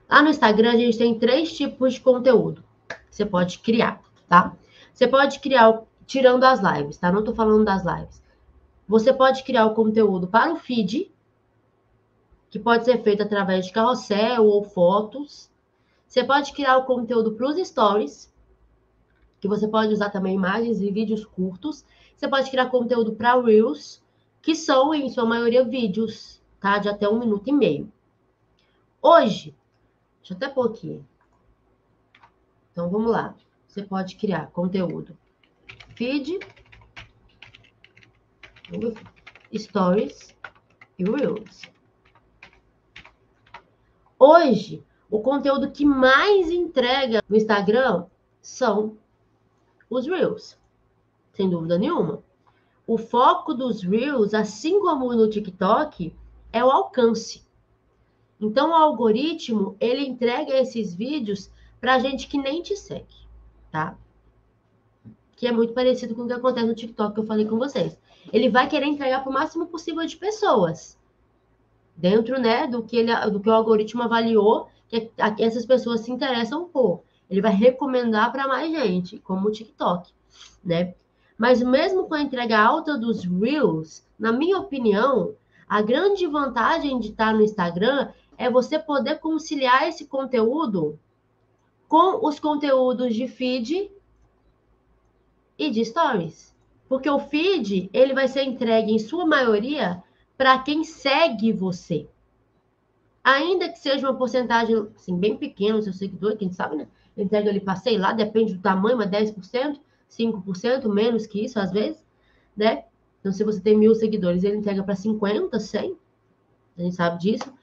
Lá no Instagram, a gente tem 3 tipos de conteúdo que você pode criar, tá? Você pode criar, tirando as lives, tá? Não tô falando das lives. Você pode criar o conteúdo para o feed, que pode ser feito através de carrossel ou fotos. Você pode criar o conteúdo para os stories, que você pode usar também imagens e vídeos curtos. Você pode criar conteúdo para Reels, que são, em sua maioria, vídeos, tá? De até 1 minuto e meio. Hoje, deixa eu até pôr aqui. Então, vamos lá. Você pode criar conteúdo feed, stories e Reels. Hoje, o conteúdo que mais entrega no Instagram são os Reels, sem dúvida nenhuma. O foco dos Reels, assim como no TikTok, é o alcance. Então, o algoritmo, ele entrega esses vídeos para gente que nem te segue, tá? Que é muito parecido com o que acontece no TikTok que eu falei com vocês. Ele vai querer entregar para o máximo possível de pessoas, dentro, né, do que o algoritmo avaliou que essas pessoas se interessam por. Ele vai recomendar para mais gente, como o TikTok, né? Mas mesmo com a entrega alta dos Reels, na minha opinião, a grande vantagem de estar no Instagram é você poder conciliar esse conteúdo com os conteúdos de feed e de stories. Porque o feed, ele vai ser entregue em sua maioria para quem segue você. Ainda que seja uma porcentagem assim, bem pequena, o seu seguidor, quem sabe, né? Entrega ali para, sei lá, depende do tamanho, mas 10%, 5%, menos que isso, às vezes, né? Então, se você tem 1.000 seguidores, ele entrega para 50, 100, a gente sabe disso.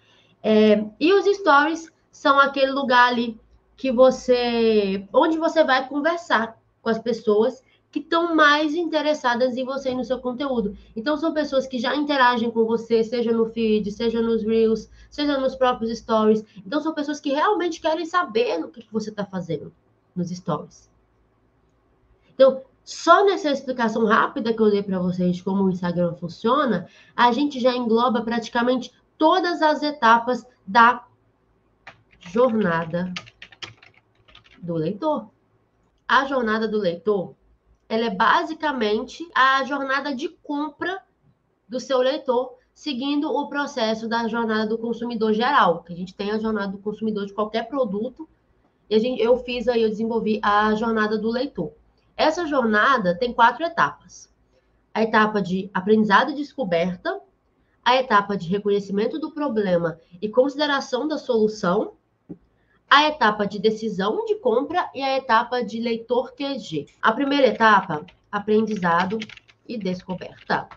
E os stories são aquele lugar ali onde você vai conversar com as pessoas que estão mais interessadas em você e no seu conteúdo. Então, são pessoas que já interagem com você, seja no feed, seja nos Reels, seja nos próprios stories. Então, são pessoas que realmente querem saber no que você está fazendo nos stories. Então, só nessa explicação rápida que eu dei para vocês de como o Instagram funciona, a gente já engloba praticamente todas as etapas da jornada do leitor. A jornada do leitor, ela é basicamente a jornada de compra do seu leitor, seguindo o processo da jornada do consumidor geral, que a gente tem a jornada do consumidor de qualquer produto, e eu desenvolvi a jornada do leitor. Essa jornada tem 4 etapas. A etapa de aprendizado e descoberta, a etapa de reconhecimento do problema e consideração da solução, a etapa de decisão de compra e a etapa de leitor QG. A primeira etapa, aprendizado e descoberta.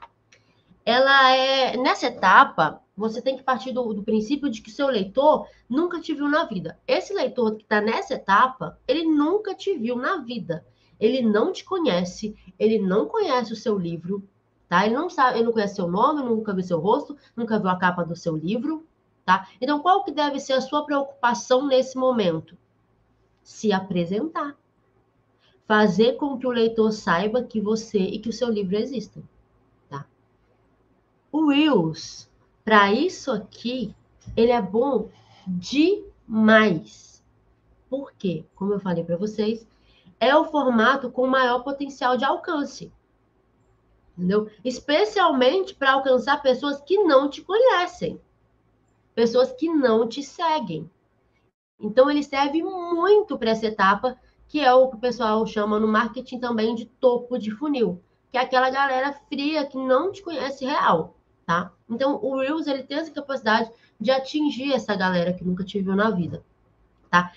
Nessa etapa, você tem que partir do princípio de que seu leitor nunca te viu na vida. Esse leitor que está nessa etapa, ele nunca te viu na vida. Ele não te conhece, ele não conhece o seu livro, tá? Ele não sabe, ele não conhece seu nome, nunca viu seu rosto, nunca viu a capa do seu livro, tá? Então, qual que deve ser a sua preocupação nesse momento? Se apresentar. Fazer com que o leitor saiba que você e que o seu livro existem. Tá? O Reels, para isso aqui, ele é bom demais. Por quê? Como eu falei para vocês, é o formato com maior potencial de alcance. Entendeu? Especialmente para alcançar pessoas que não te conhecem. Pessoas que não te seguem. Então, ele serve muito para essa etapa, que é o que o pessoal chama no marketing também de topo de funil, que é aquela galera fria que não te conhece real, tá? Então, o Reels, ele tem essa capacidade de atingir essa galera que nunca te viu na vida, tá?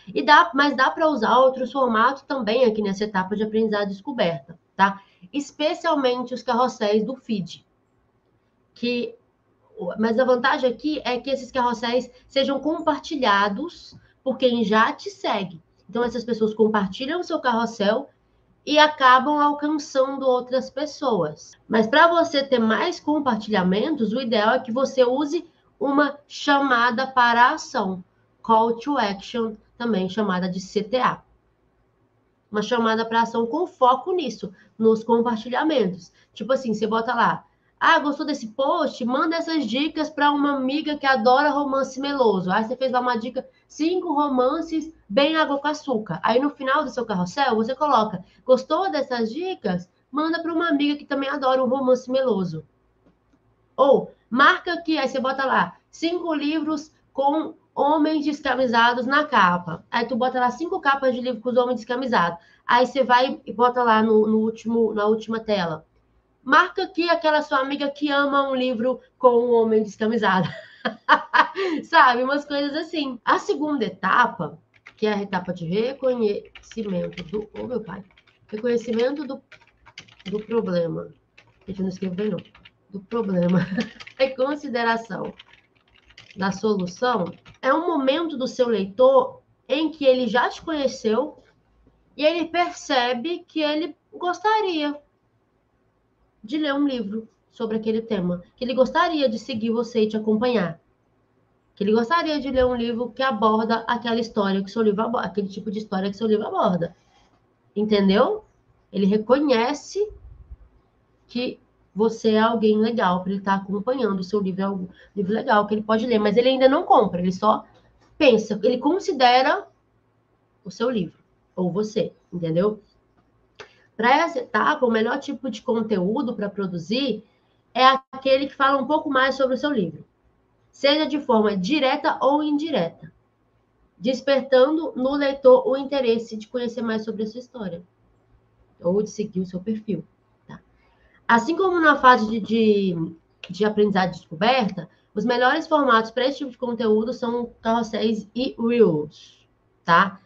Mas dá para usar outros formatos também aqui nessa etapa de aprendizado e descoberta, tá? Especialmente os carrosséis do feed, mas a vantagem aqui é que esses carrosséis sejam compartilhados por quem já te segue. Então, essas pessoas compartilham o seu carrossel e acabam alcançando outras pessoas. Mas para você ter mais compartilhamentos, o ideal é que você use uma chamada para a ação, Call to Action, também chamada de CTA. Uma chamada para ação com foco nisso, nos compartilhamentos. Tipo assim, você bota lá, Ah, gostou desse post? Manda essas dicas para uma amiga que adora romance meloso. Aí você fez lá uma dica, 5 romances bem água com açúcar. Aí no final do seu carrossel, você coloca, gostou dessas dicas? Manda para uma amiga que também adora um romance meloso. Ou marca aqui, aí você bota lá, 5 livros com homens descamisados na capa. Aí tu bota lá 5 capas de livro com os homens descamisados. Aí você vai e bota lá na última tela. Marca aqui aquela sua amiga que ama um livro com um homem descamisado. Sabe? Umas coisas assim. A segunda etapa, que é a etapa de reconhecimento do... Oh, meu pai. Reconhecimento do problema. Deixa eu não escrever bem, não. Do problema. E consideração da solução é um momento do seu leitor em que ele já te conheceu e ele percebe que ele gostaria de ler um livro sobre aquele tema, que ele gostaria de seguir você e te acompanhar, que ele gostaria de ler um livro que aborda aquela história que seu livro aborda, aquele tipo de história que seu livro aborda. Entendeu? Ele reconhece que você é alguém legal para ele estar acompanhando o seu livro, é um livro legal que ele pode ler, mas ele ainda não compra, ele só pensa, ele considera o seu livro ou você, entendeu? Para essa etapa, o melhor tipo de conteúdo para produzir é aquele que fala um pouco mais sobre o seu livro, seja de forma direta ou indireta, despertando no leitor o interesse de conhecer mais sobre a sua história ou de seguir o seu perfil. Tá? Assim como na fase de aprendizado e descoberta, os melhores formatos para esse tipo de conteúdo são carrosséis e reels, tá?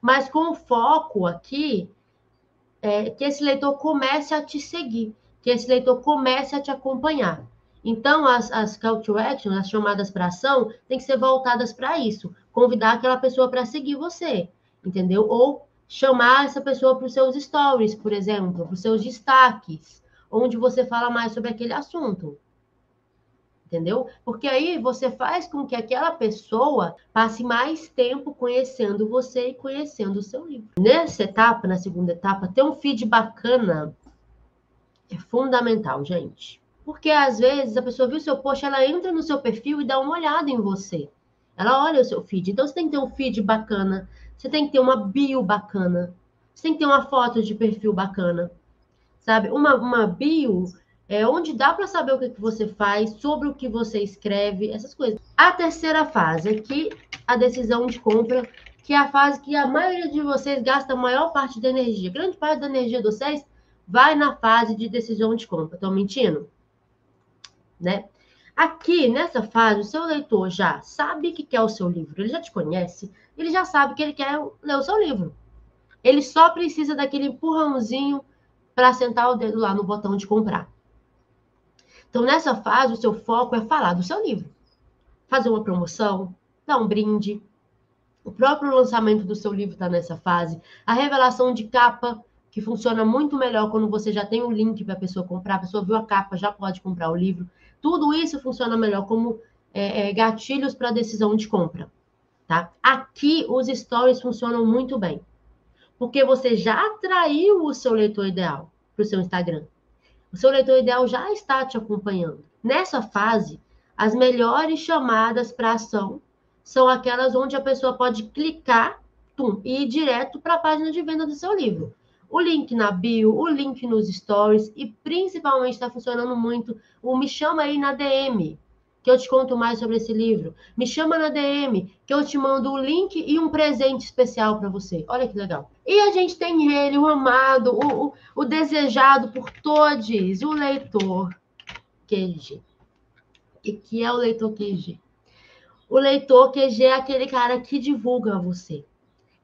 Mas com o foco aqui que esse leitor comece a te seguir, que esse leitor comece a te acompanhar. Então, as call to action, as chamadas para ação, tem que ser voltadas para isso. Convidar aquela pessoa para seguir você, entendeu? Ou chamar essa pessoa para os seus stories, por exemplo, para os seus destaques, onde você fala mais sobre aquele assunto. Entendeu? Porque aí você faz com que aquela pessoa passe mais tempo conhecendo você e conhecendo o seu livro. Nessa etapa, na segunda etapa, ter um feed bacana é fundamental, gente. Porque às vezes a pessoa viu o seu post, ela entra no seu perfil e dá uma olhada em você. Ela olha o seu feed. Então você tem que ter um feed bacana, você tem que ter uma bio bacana, você tem que ter uma foto de perfil bacana, sabe? Uma bio onde dá para saber o que você faz, sobre o que você escreve, essas coisas. A terceira fase aqui, a decisão de compra, que é a fase que a maioria de vocês gasta a maior parte da energia. Grande parte da energia de vocês vai na fase de decisão de compra. Estão mentindo? Né? Aqui, nessa fase, o seu leitor já sabe que quer o seu livro, ele já te conhece, ele já sabe que ele quer ler o seu livro. Ele só precisa daquele empurrãozinho para sentar o dedo lá no botão de comprar. Então, nessa fase, o seu foco é falar do seu livro. Fazer uma promoção, dar um brinde. O próprio lançamento do seu livro está nessa fase. A revelação de capa, que funciona muito melhor quando você já tem o link para a pessoa comprar. A pessoa viu a capa, já pode comprar o livro. Tudo isso funciona melhor como gatilhos para a decisão de compra. Tá? Aqui, os stories funcionam muito bem. Porque você já atraiu o seu leitor ideal para o seu Instagram. O seu leitor ideal já está te acompanhando. Nessa fase, as melhores chamadas para ação são aquelas onde a pessoa pode clicar e ir direto para a página de venda do seu livro. O link na bio, o link nos stories e principalmente está funcionando muito o me chama aí na DM, que eu te conto mais sobre esse livro. Me chama na DM, que eu te mando o link e um presente especial para você. Olha que legal. E a gente tem ele, o amado, o desejado por todos, o leitor QG. E que é o leitor QG? O leitor QG é aquele cara que divulga você,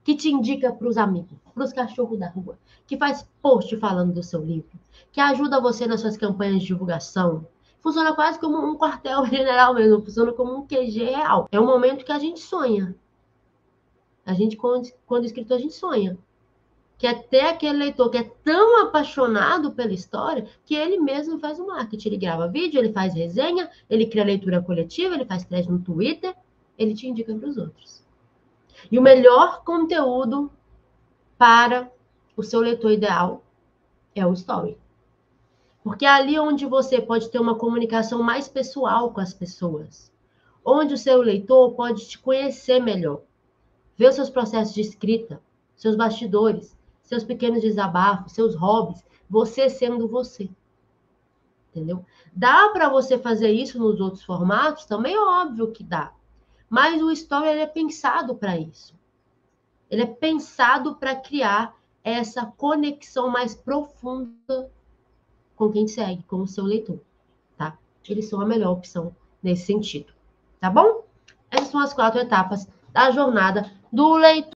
que te indica para os amigos, para os cachorros da rua, que faz post falando do seu livro, que ajuda você nas suas campanhas de divulgação. Funciona quase como um quartel-general mesmo, funciona como um QG real. É um momento que a gente sonha. A gente, quando escritor, a gente sonha. Que é ter aquele leitor que é tão apaixonado pela história que ele mesmo faz o marketing. Ele grava vídeo, ele faz resenha, ele cria leitura coletiva, ele faz thread no Twitter, ele te indica para os outros. E o melhor conteúdo para o seu leitor ideal é o story. Porque é ali onde você pode ter uma comunicação mais pessoal com as pessoas. Onde o seu leitor pode te conhecer melhor. Ver os seus processos de escrita, seus bastidores, seus pequenos desabafos, seus hobbies, você sendo você. Entendeu? Dá para você fazer isso nos outros formatos? Também é óbvio que dá. Mas o Story ele é pensado para isso. Ele é pensado para criar essa conexão mais profunda com quem segue, com o seu leitor, tá? Eles são a melhor opção nesse sentido, tá bom? Essas são as 4 etapas da jornada do leitor.